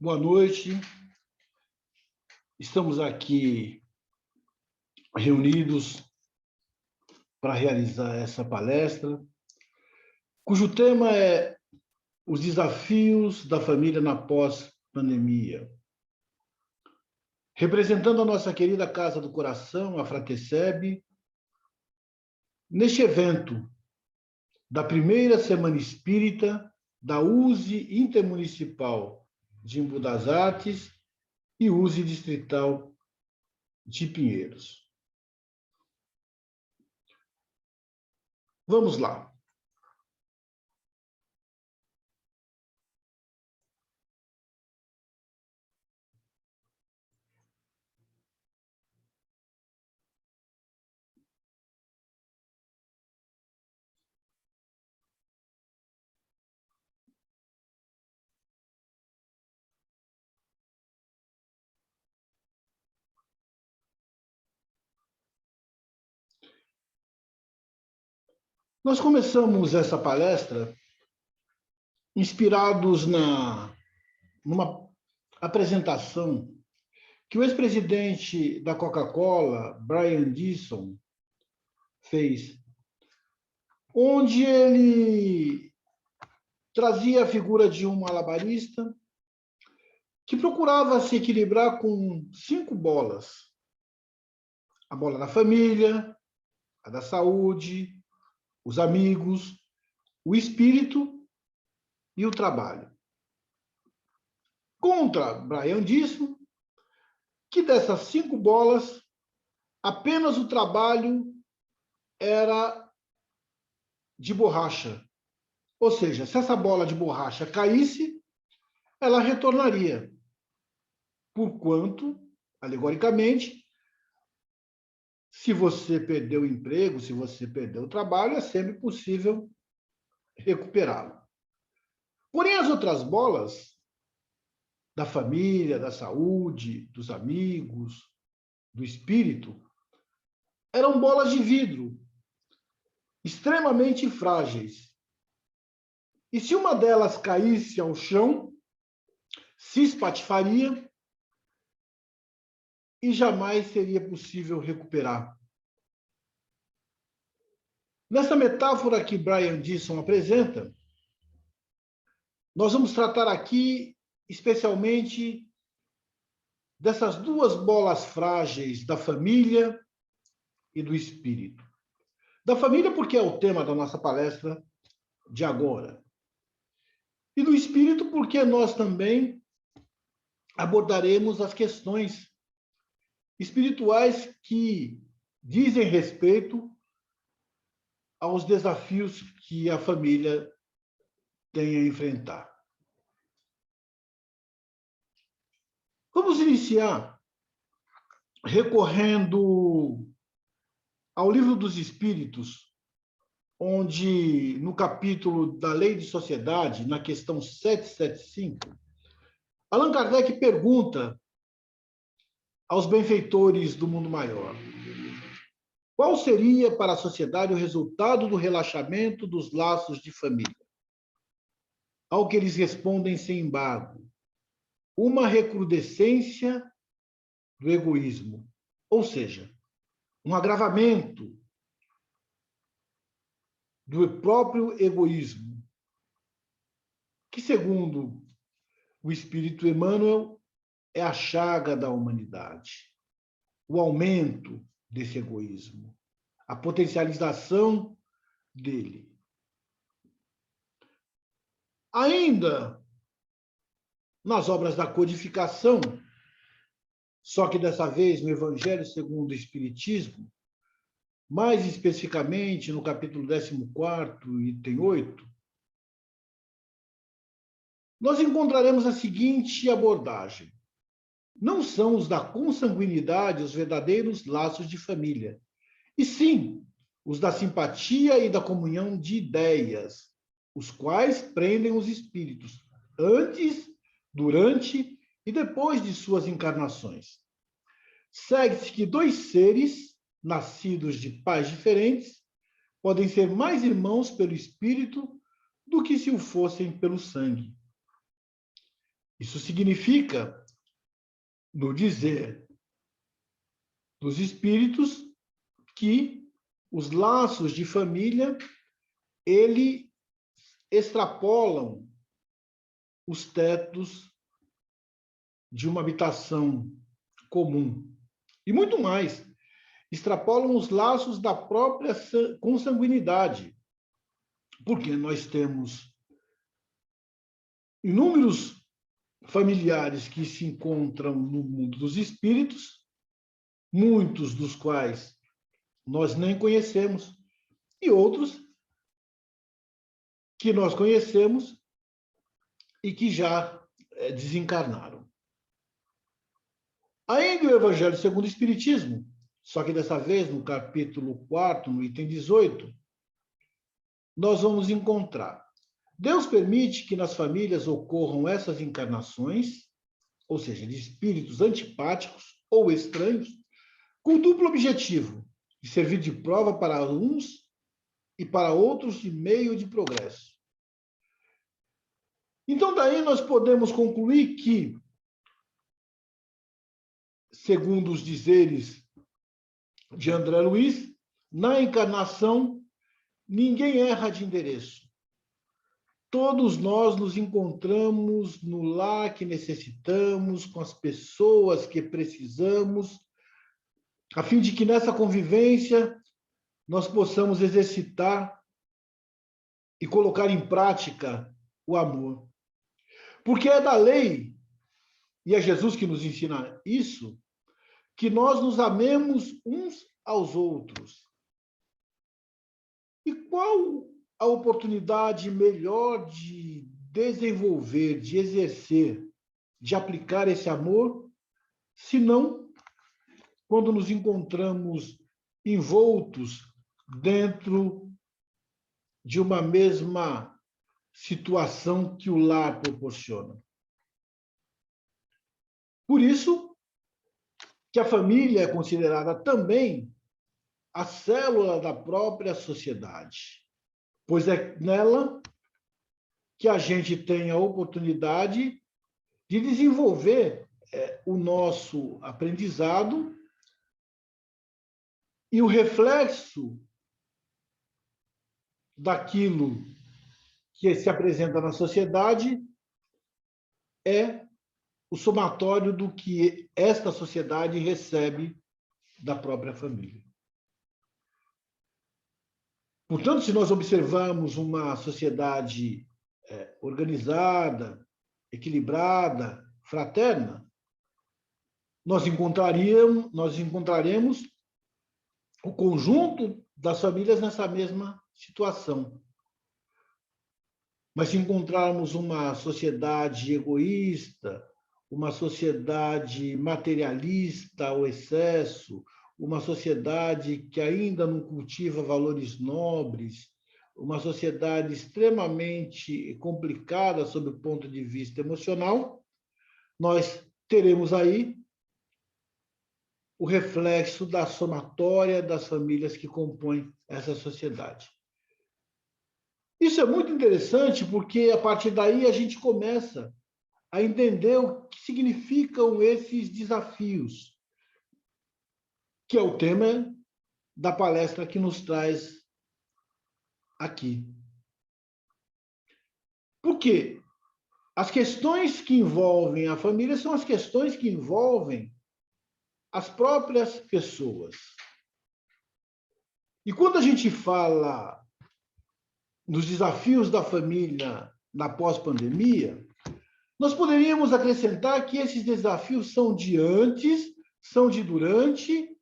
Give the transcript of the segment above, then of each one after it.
Boa noite. Estamos aqui reunidos para realizar essa palestra, cujo tema é os desafios da família na pós-pandemia. Representando a nossa querida Casa do Coração, a Frateceb, neste evento da primeira Semana Espírita da USE Intermunicipal de Embu das Artes e USE Distrital de Pinheiros. Vamos lá. Nós começamos essa palestra inspirados numa apresentação que o ex-presidente da Coca-Cola, Brian Dyson, fez, onde ele trazia a figura de um malabarista que procurava se equilibrar com 5 bolas. A bola da família, a da saúde, os amigos, o espírito e o trabalho. Contra Brian Dyson, que dessas 5 bolas, apenas o trabalho era de borracha. Ou seja, se essa bola de borracha caísse, ela retornaria. Porquanto, alegoricamente, se você perdeu o emprego, se você perdeu o trabalho, é sempre possível recuperá-lo. Porém, as outras bolas, da família, da saúde, dos amigos, do espírito, eram bolas de vidro, extremamente frágeis. E se uma delas caísse ao chão, se espatifaria e jamais seria possível recuperar. Nessa metáfora que Brian Dyson apresenta, nós vamos tratar aqui especialmente dessas 2 bolas frágeis da família e do espírito. Da família, porque é o tema da nossa palestra de agora. E do espírito, porque nós também abordaremos as questões espirituais que dizem respeito aos desafios que a família tem a enfrentar. Vamos iniciar recorrendo ao Livro dos Espíritos, onde, no capítulo da Lei de Sociedade, na questão 775, Allan Kardec pergunta aos benfeitores do mundo maior: qual seria para a sociedade o resultado do relaxamento dos laços de família? Ao que eles respondem sem embargo: uma recrudescência do egoísmo, ou seja, um agravamento do próprio egoísmo, que, segundo o Espírito Emmanuel, é a chaga da humanidade. O aumento desse egoísmo, a potencialização dele. Ainda nas obras da codificação, só que dessa vez no Evangelho segundo o Espiritismo, mais especificamente no capítulo 14, item 8, nós encontraremos a seguinte abordagem: não são os da consanguinidade os verdadeiros laços de família, e sim os da simpatia e da comunhão de ideias, os quais prendem os espíritos antes, durante e depois de suas encarnações. Segue-se que 2 seres, nascidos de pais diferentes, podem ser mais irmãos pelo espírito do que se o fossem pelo sangue. Isso significa, no dizer dos espíritos, que os laços de família, ele extrapolam os tetos de uma habitação comum. E muito mais, extrapolam os laços da própria consanguinidade, porque nós temos inúmeros familiares que se encontram no mundo dos espíritos, muitos dos quais nós nem conhecemos, e outros que nós conhecemos e que já desencarnaram. Ainda o Evangelho segundo o Espiritismo, só que dessa vez no capítulo 4, no item 18, nós vamos encontrar: Deus permite que nas famílias ocorram essas encarnações, ou seja, de espíritos antipáticos ou estranhos, com duplo objetivo, de servir de prova para uns e para outros de meio de progresso. Então, daí nós podemos concluir que, segundo os dizeres de André Luiz, na encarnação, ninguém erra de endereço. Todos nós nos encontramos no lar que necessitamos, com as pessoas que precisamos, a fim de que nessa convivência nós possamos exercitar e colocar em prática o amor. Porque é da lei, e é Jesus que nos ensina isso, que nós nos amemos uns aos outros. E qual a oportunidade melhor de desenvolver, de exercer, de aplicar esse amor, se não quando nos encontramos envoltos dentro de uma mesma situação que o lar proporciona. Por isso que a família é considerada também a célula da própria sociedade, pois é nela que a gente tem a oportunidade de desenvolver o nosso aprendizado e o reflexo daquilo que se apresenta na sociedade é o somatório do que esta sociedade recebe da própria família. Portanto, se nós observarmos uma sociedade organizada, equilibrada, fraterna, nós encontraremos o conjunto das famílias nessa mesma situação. Mas se encontrarmos uma sociedade egoísta, uma sociedade materialista ao excesso, uma sociedade que ainda não cultiva valores nobres, uma sociedade extremamente complicada sob o ponto de vista emocional, nós teremos aí o reflexo da somatória das famílias que compõem essa sociedade. Isso é muito interessante porque, a partir daí, a gente começa a entender o que significam esses desafios, que é o tema da palestra que nos traz aqui. Porque as questões que envolvem a família são as questões que envolvem as próprias pessoas. E quando a gente fala nos desafios da família na pós-pandemia, nós poderíamos acrescentar que esses desafios são de antes, são de durante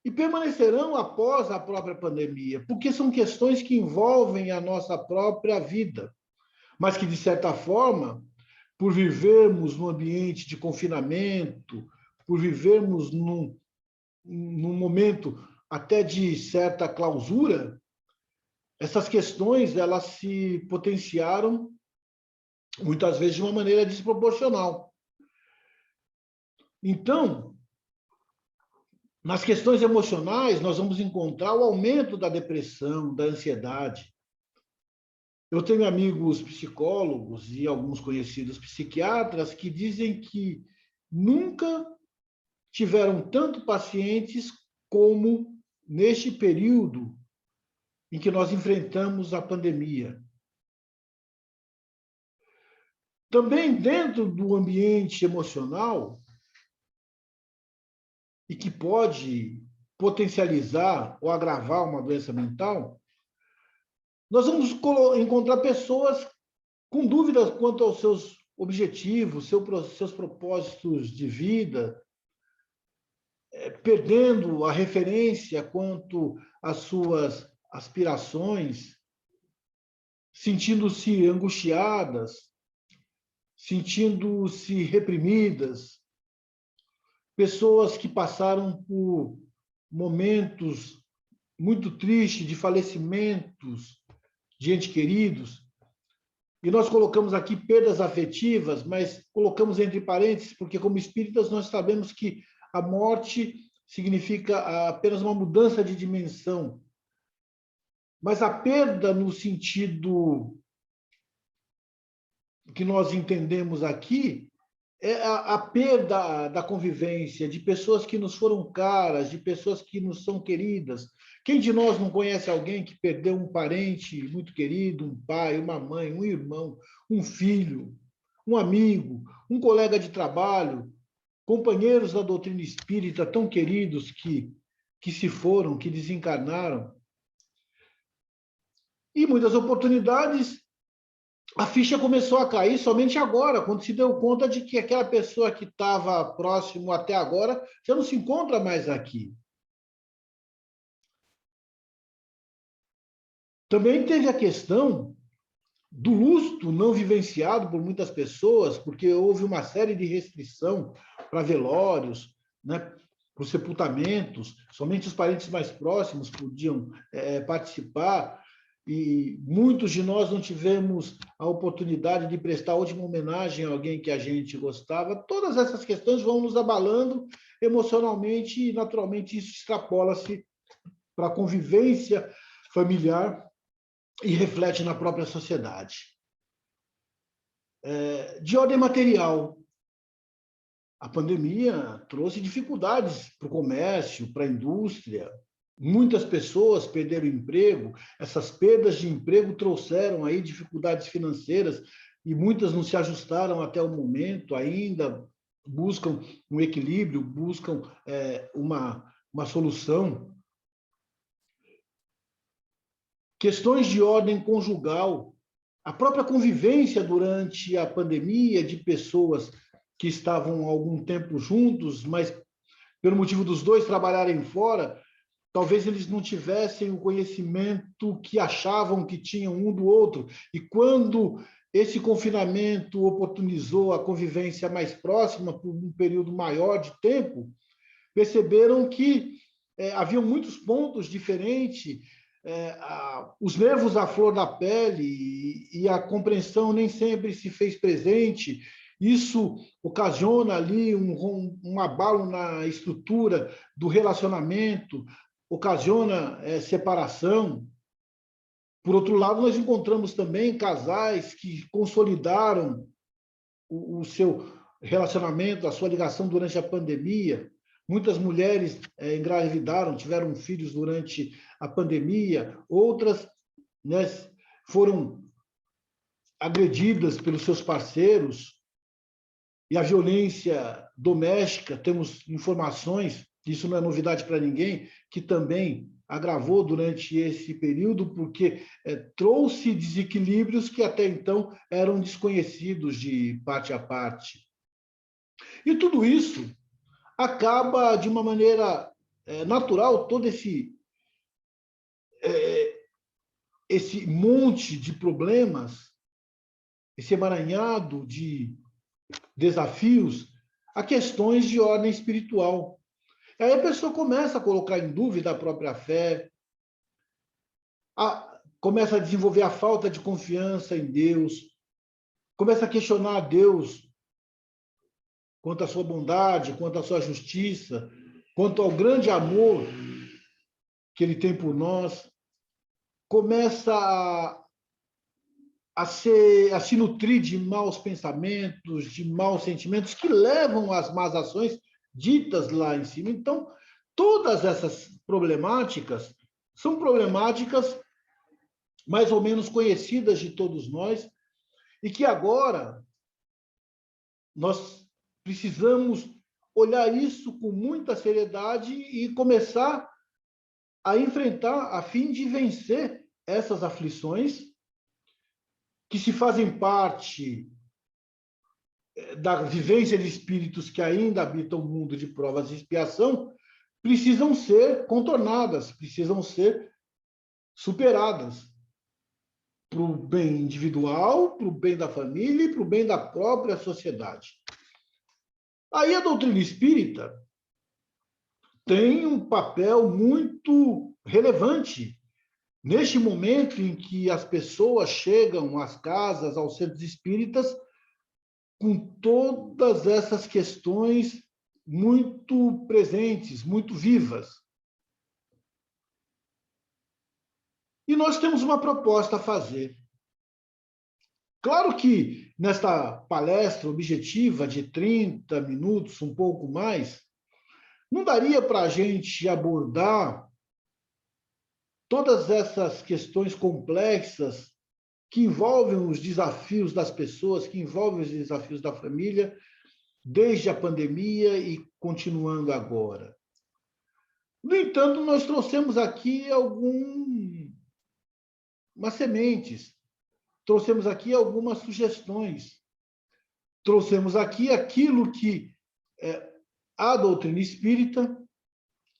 e permanecerão após a própria pandemia, porque são questões que envolvem a nossa própria vida, mas que, de certa forma, por vivermos num ambiente de confinamento, por vivermos num momento até de certa clausura, essas questões elas se potenciaram muitas vezes de uma maneira desproporcional. Então, nas questões emocionais, nós vamos encontrar o aumento da depressão, da ansiedade. Eu tenho amigos psicólogos e alguns conhecidos psiquiatras que dizem que nunca tiveram tanto pacientes como neste período em que nós enfrentamos a pandemia. Também dentro do ambiente emocional, e que pode potencializar ou agravar uma doença mental, nós vamos encontrar pessoas com dúvidas quanto aos seus objetivos, seus propósitos de vida, perdendo a referência quanto às suas aspirações, sentindo-se angustiadas, sentindo-se reprimidas, pessoas que passaram por momentos muito tristes de falecimentos de entes queridos, e nós colocamos aqui perdas afetivas, mas colocamos entre parênteses, porque como espíritas nós sabemos que a morte significa apenas uma mudança de dimensão. Mas a perda no sentido que nós entendemos aqui é a perda da convivência, de pessoas que nos foram caras, de pessoas que nos são queridas. Quem de nós não conhece alguém que perdeu um parente muito querido, um pai, uma mãe, um irmão, um filho, um amigo, um colega de trabalho, companheiros da doutrina espírita tão queridos que se foram, que desencarnaram? E muitas oportunidades a ficha começou a cair somente agora, quando se deu conta de que aquela pessoa que estava próximo até agora já não se encontra mais aqui. Também teve a questão do luto não vivenciado por muitas pessoas, porque houve uma série de restrição para velórios, né, para os sepultamentos, somente os parentes mais próximos podiam participar, e muitos de nós não tivemos a oportunidade de prestar a última homenagem a alguém que a gente gostava. Todas essas questões vão nos abalando emocionalmente e, naturalmente, isso extrapola-se para a convivência familiar e reflete na própria sociedade. De ordem material, a pandemia trouxe dificuldades para o comércio, para a indústria. Muitas pessoas perderam emprego, essas perdas de emprego trouxeram aí dificuldades financeiras e muitas não se ajustaram até o momento, ainda buscam um equilíbrio, buscam uma solução. Questões de ordem conjugal, a própria convivência durante a pandemia de pessoas que estavam há algum tempo juntos, mas pelo motivo dos dois trabalharem fora, talvez eles não tivessem o conhecimento que achavam que tinham um do outro. E quando esse confinamento oportunizou a convivência mais próxima por um período maior de tempo, perceberam que haviam muitos pontos diferentes, os nervos à flor da pele e a compreensão nem sempre se fez presente. Isso ocasiona ali um abalo na estrutura do relacionamento, ocasiona separação. Por outro lado, nós encontramos também casais que consolidaram o seu relacionamento, a sua ligação durante a pandemia. Muitas mulheres engravidaram, tiveram filhos durante a pandemia, outras, né, foram agredidas pelos seus parceiros. E a violência doméstica, temos informações, isso não é novidade para ninguém, que também agravou durante esse período, porque trouxe desequilíbrios que até então eram desconhecidos de parte a parte. E tudo isso acaba, de uma maneira natural, todo esse monte de problemas, esse emaranhado de desafios, a questões de ordem espiritual. Aí a pessoa começa a colocar em dúvida a própria fé, começa a desenvolver a falta de confiança em Deus, começa a questionar a Deus quanto à sua bondade, quanto à sua justiça, quanto ao grande amor que Ele tem por nós, começa se nutrir de maus pensamentos, de maus sentimentos que levam às más ações ditas lá em cima. Então, todas essas problemáticas são problemáticas mais ou menos conhecidas de todos nós e que agora nós precisamos olhar isso com muita seriedade e começar a enfrentar a fim de vencer essas aflições que se fazem parte da vivência de espíritos que ainda habitam o mundo de provas e expiação, precisam ser contornadas, precisam ser superadas para o bem individual, para o bem da família e para o bem da própria sociedade. Aí a doutrina espírita tem um papel muito relevante neste momento em que as pessoas chegam às casas, aos centros espíritas, com todas essas questões muito presentes, muito vivas. E nós temos uma proposta a fazer. Claro que nesta palestra objetiva de 30 minutos, um pouco mais, não daria para a gente abordar todas essas questões complexas que envolvem os desafios das pessoas, que envolvem os desafios da família, desde a pandemia e continuando agora. No entanto, nós trouxemos aqui algumas sementes, trouxemos aqui algumas sugestões, trouxemos aqui aquilo que a doutrina espírita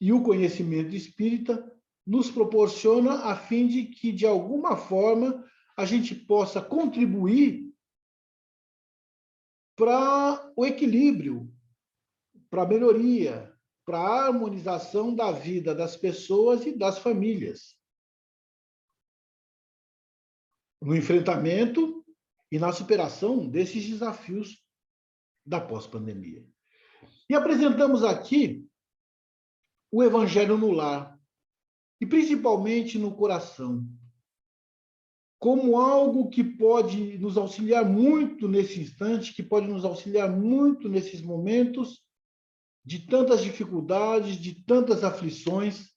e o conhecimento espírita nos proporciona a fim de que, de alguma forma, a gente possa contribuir para o equilíbrio, para a melhoria, para a harmonização da vida das pessoas e das famílias, no enfrentamento e na superação desses desafios da pós-pandemia. E apresentamos aqui o Evangelho no lar, e principalmente no coração, como algo que pode nos auxiliar muito nesse instante, que pode nos auxiliar muito nesses momentos de tantas dificuldades, de tantas aflições,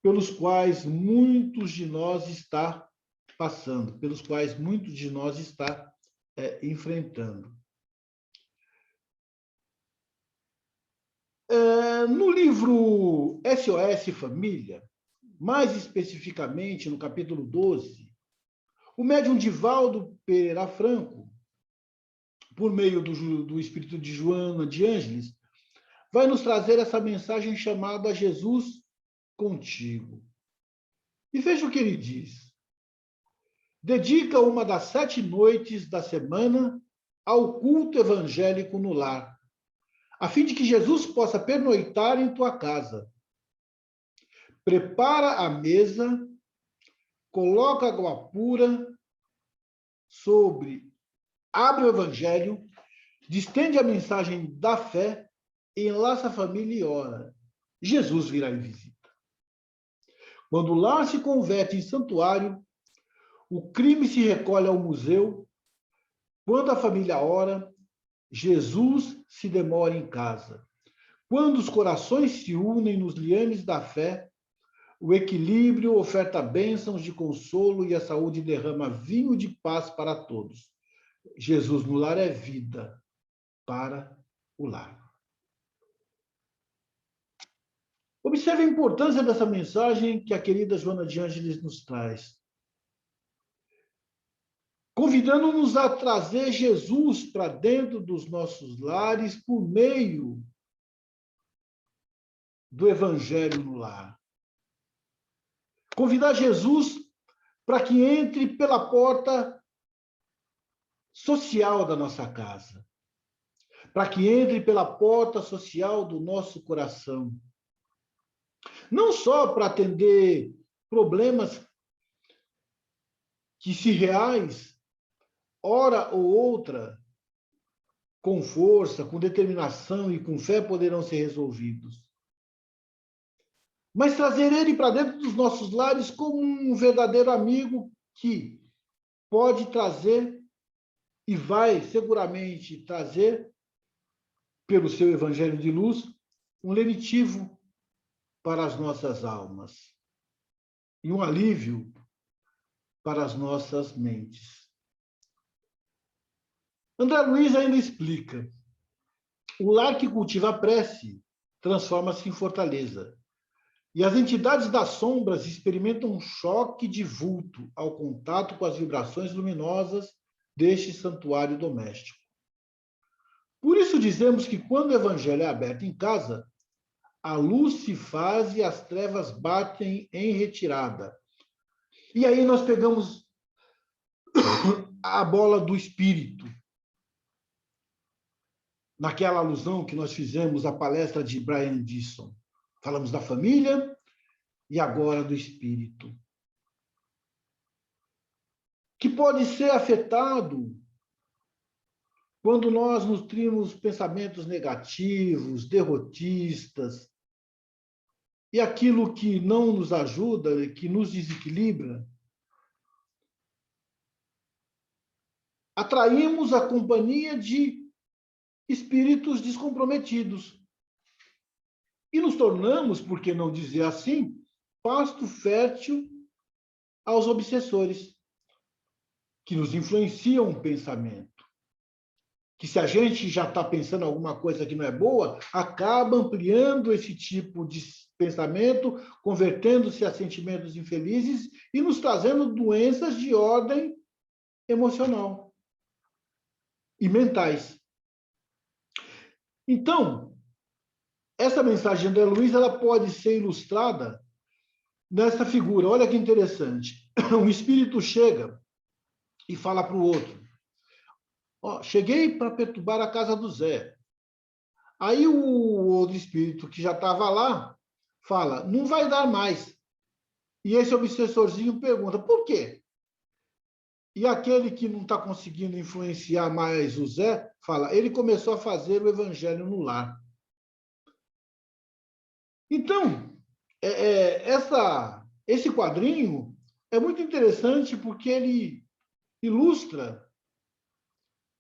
pelos quais muitos de nós está passando, pelos quais muitos de nós está enfrentando. No livro SOS Família, mais especificamente no capítulo 12, o médium Divaldo Pereira Franco, por meio do espírito de Joana de Ângeles, vai nos trazer essa mensagem chamada Jesus contigo. E veja o que ele diz. Dedica uma das 7 noites da semana ao culto evangélico no lar, a fim de que Jesus possa pernoitar em tua casa. Prepara a mesa, coloca água pura abre o evangelho, distende a mensagem da fé, enlaça a família e ora. Jesus virá em visita. Quando o lar se converte em santuário, o crime se recolhe ao museu. Quando a família ora, Jesus se demora em casa. Quando os corações se unem nos liames da fé, o equilíbrio oferta bênçãos de consolo e a saúde derrama vinho de paz para todos. Jesus no lar é vida para o lar. Observe a importância dessa mensagem que a querida Joana de Ângeles nos traz, convidando-nos a trazer Jesus para dentro dos nossos lares por meio do Evangelho no lar. Convidar Jesus para que entre pela porta social da nossa casa, para que entre pela porta social do nosso coração. Não só para atender problemas que, se reais, hora ou outra, com força, com determinação e com fé poderão ser resolvidos, mas trazer ele para dentro dos nossos lares como um verdadeiro amigo que, pode trazer e vai seguramente trazer, pelo seu evangelho de luz, um lenitivo para as nossas almas e um alívio para as nossas mentes. André Luiz ainda explica: o lar que cultiva a prece transforma-se em fortaleza, e as entidades das sombras experimentam um choque de vulto ao contato com as vibrações luminosas deste santuário doméstico. Por isso dizemos que quando o evangelho é aberto em casa, a luz se faz e as trevas batem em retirada. E aí nós pegamos a bola do espírito. Naquela alusão que nós fizemos à palestra de Brian Disson. Falamos da família e agora do espírito, que pode ser afetado quando nós nutrimos pensamentos negativos, derrotistas, e aquilo que não nos ajuda, que nos desequilibra, atraímos a companhia de espíritos descomprometidos. E nos tornamos, por que não dizer assim, pasto fértil aos obsessores, que nos influenciam o pensamento. Que se a gente já está pensando alguma coisa que não é boa, acaba ampliando esse tipo de pensamento, convertendo-se a sentimentos infelizes e nos trazendo doenças de ordem emocional e mentais. Então, essa mensagem de André Luiz, ela pode ser ilustrada nessa figura. Olha que interessante. Um espírito chega e fala para o outro: ó, cheguei para perturbar a casa do Zé. Aí o outro espírito que já estava lá fala: não vai dar mais. E esse obsessorzinho pergunta: por quê? E aquele que não está conseguindo influenciar mais o Zé fala: ele começou a fazer o evangelho no lar. Então, esse quadrinho é muito interessante porque ele ilustra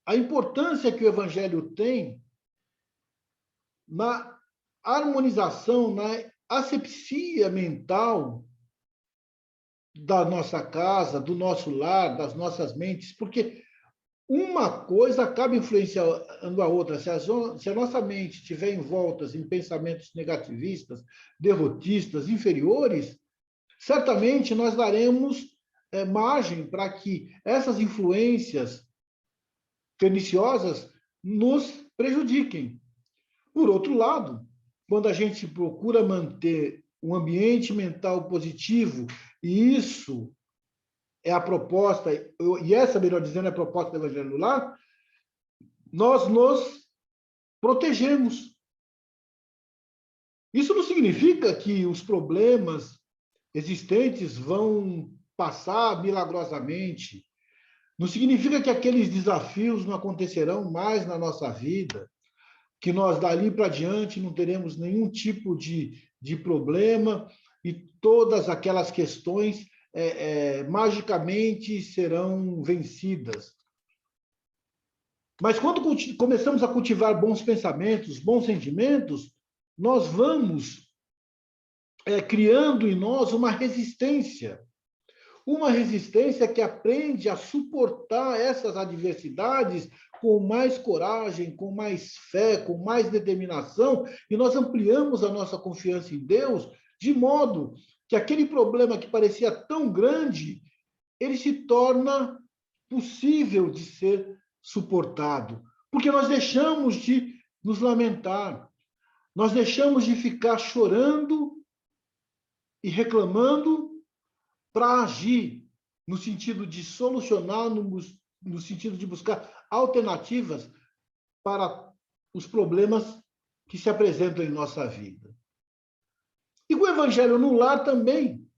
a importância que o evangelho tem na harmonização, na asepsia mental da nossa casa, do nosso lar, das nossas mentes, porque uma coisa acaba influenciando a outra. Se a nossa mente estiver envolta em pensamentos negativistas, derrotistas, inferiores, certamente nós daremos margem para que essas influências perniciosas nos prejudiquem. Por outro lado, quando a gente procura manter um ambiente mental positivo, e isso é a proposta, e essa, melhor dizendo, é a proposta do Evangelho no Lar, nós nos protegemos. Isso não significa que os problemas existentes vão passar milagrosamente. Não significa que aqueles desafios não acontecerão mais na nossa vida, que nós dali para diante não teremos nenhum tipo de problema e todas aquelas questões magicamente serão vencidas. Mas quando começamos a cultivar bons pensamentos, bons sentimentos, nós vamos criando em nós uma resistência que aprende a suportar essas adversidades com mais coragem, com mais fé, com mais determinação, e nós ampliamos a nossa confiança em Deus, de modo que aquele problema que parecia tão grande, ele se torna possível de ser suportado, porque nós deixamos de nos lamentar, nós deixamos de ficar chorando e reclamando para agir no sentido de solucionar, no sentido de buscar alternativas para os problemas que se apresentam em nossa vida. E com o Evangelho no Lar também,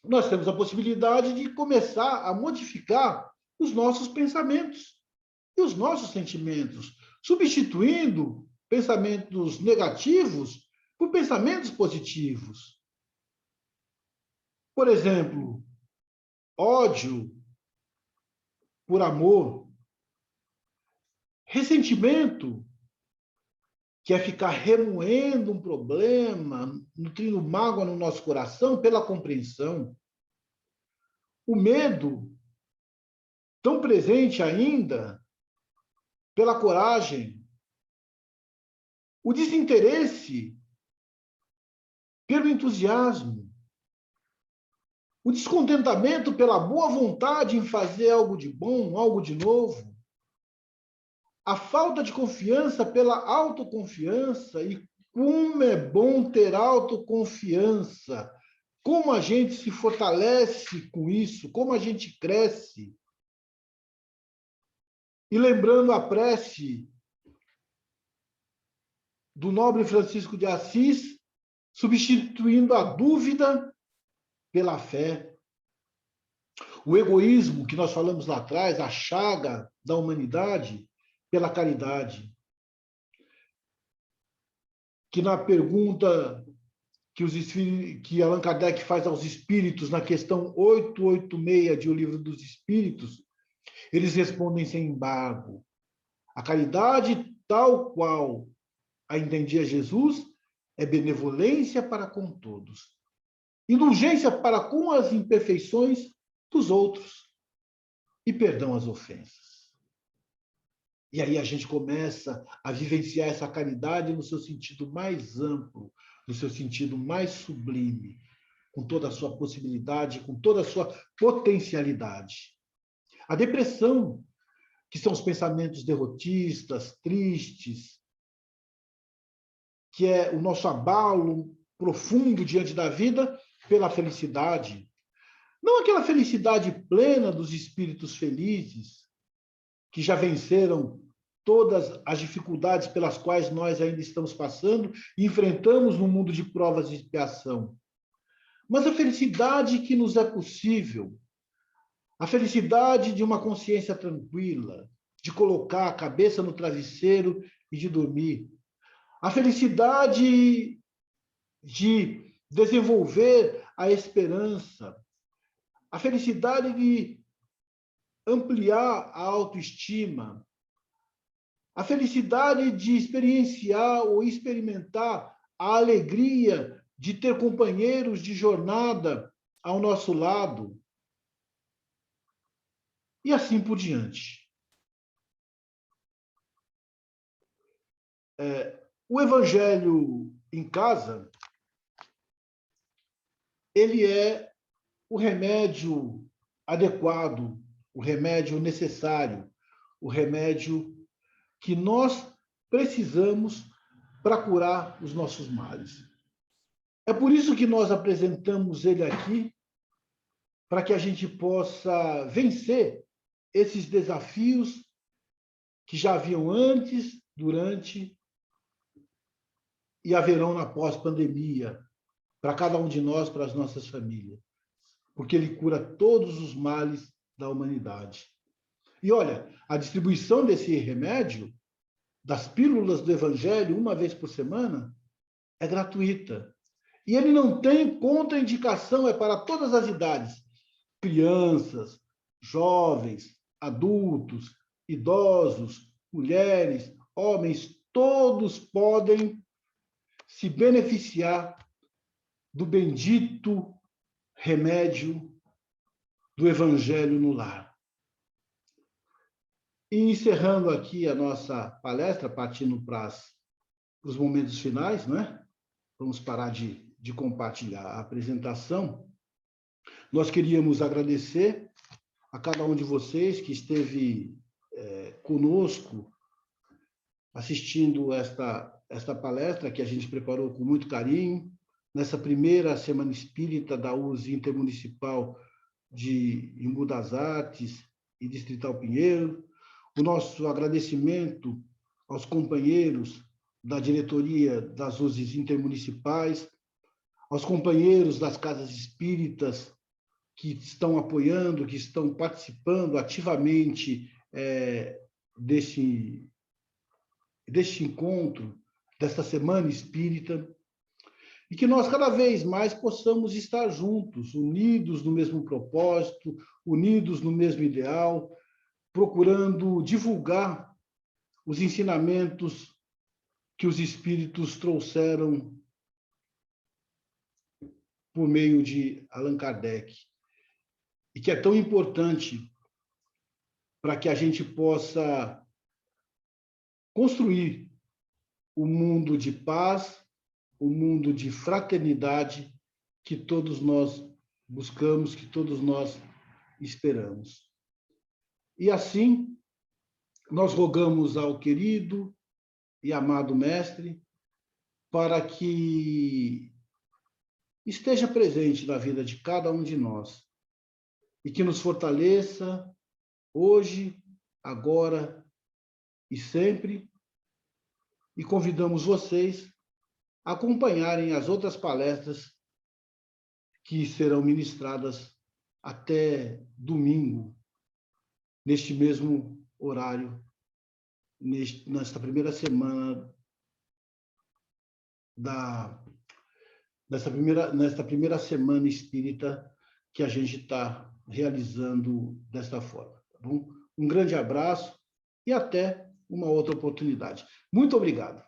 nós temos a possibilidade de começar a modificar os nossos pensamentos e os nossos sentimentos, substituindo pensamentos negativos por pensamentos positivos. Por exemplo, ódio por amor. Ressentimento, que é ficar remoendo um problema, nutrindo mágoa no nosso coração, pela compreensão. O medo, tão presente ainda, pela coragem. O desinteresse, pelo entusiasmo. O descontentamento pela boa vontade em fazer algo de bom, algo de novo. A falta de confiança pela autoconfiança. E como é bom ter autoconfiança. Como a gente se fortalece com isso, como a gente cresce. E lembrando a prece do nobre Francisco de Assis, substituindo a dúvida pela fé. O egoísmo, que nós falamos lá atrás, a chaga da humanidade, pela caridade. Que na pergunta que Allan Kardec faz aos espíritos, na questão 886 de O Livro dos Espíritos, eles respondem sem embargo. A caridade, tal qual a entendia Jesus, é benevolência para com todos. Indulgência para com as imperfeições dos outros. E perdão às ofensas. E aí a gente começa a vivenciar essa caridade no seu sentido mais amplo, no seu sentido mais sublime, com toda a sua possibilidade, com toda a sua potencialidade. A depressão, que são os pensamentos derrotistas, tristes, que é o nosso abalo profundo diante da vida, pela felicidade. Não aquela felicidade plena dos espíritos felizes, que já venceram todas as dificuldades pelas quais nós ainda estamos passando e enfrentamos no mundo de provas e expiação. Mas a felicidade que nos é possível, a felicidade de uma consciência tranquila, de colocar a cabeça no travesseiro e de dormir. A felicidade de desenvolver a esperança. A felicidade de ampliar a autoestima. A felicidade de experienciar ou experimentar a alegria de ter companheiros de jornada ao nosso lado. E assim por diante. O Evangelho em casa, ele é o remédio adequado, o remédio necessário, o remédio que nós precisamos para curar os nossos males. É por isso que nós apresentamos ele aqui, para que a gente possa vencer esses desafios que já haviam antes, durante e haverão na pós-pandemia, para cada um de nós, para as nossas famílias. Porque ele cura todos os males da humanidade. E olha, a distribuição desse remédio, das pílulas do Evangelho, uma vez por semana, é gratuita. E ele não tem contraindicação, é para todas as idades. Crianças, jovens, adultos, idosos, mulheres, homens, todos podem se beneficiar do bendito remédio do Evangelho no lar. E encerrando aqui a nossa palestra, partindo para os momentos finais, né? Vamos parar de compartilhar a apresentação. Nós queríamos agradecer a cada um de vocês que esteve conosco assistindo esta palestra que a gente preparou com muito carinho, nessa primeira Semana Espírita da USE Intermunicipal de Embu das Artes e Distrital Pinheiro. O nosso agradecimento aos companheiros da diretoria das USEs intermunicipais, aos companheiros das casas espíritas que estão apoiando, que estão participando ativamente deste encontro, desta Semana Espírita, e que nós cada vez mais possamos estar juntos, unidos no mesmo propósito, unidos no mesmo ideal, procurando divulgar os ensinamentos que os espíritos trouxeram por meio de Allan Kardec, e que é tão importante para que a gente possa construir o mundo de paz, o mundo de fraternidade que todos nós buscamos, que todos nós esperamos. E assim, nós rogamos ao querido e amado Mestre para que esteja presente na vida de cada um de nós e que nos fortaleça hoje, agora e sempre. E convidamos vocês a acompanharem as outras palestras que serão ministradas até domingo, neste mesmo horário, nesta primeira semana nesta primeira semana espírita que a gente está realizando desta forma. Tá bom? Um grande abraço e até uma outra oportunidade. Muito obrigado.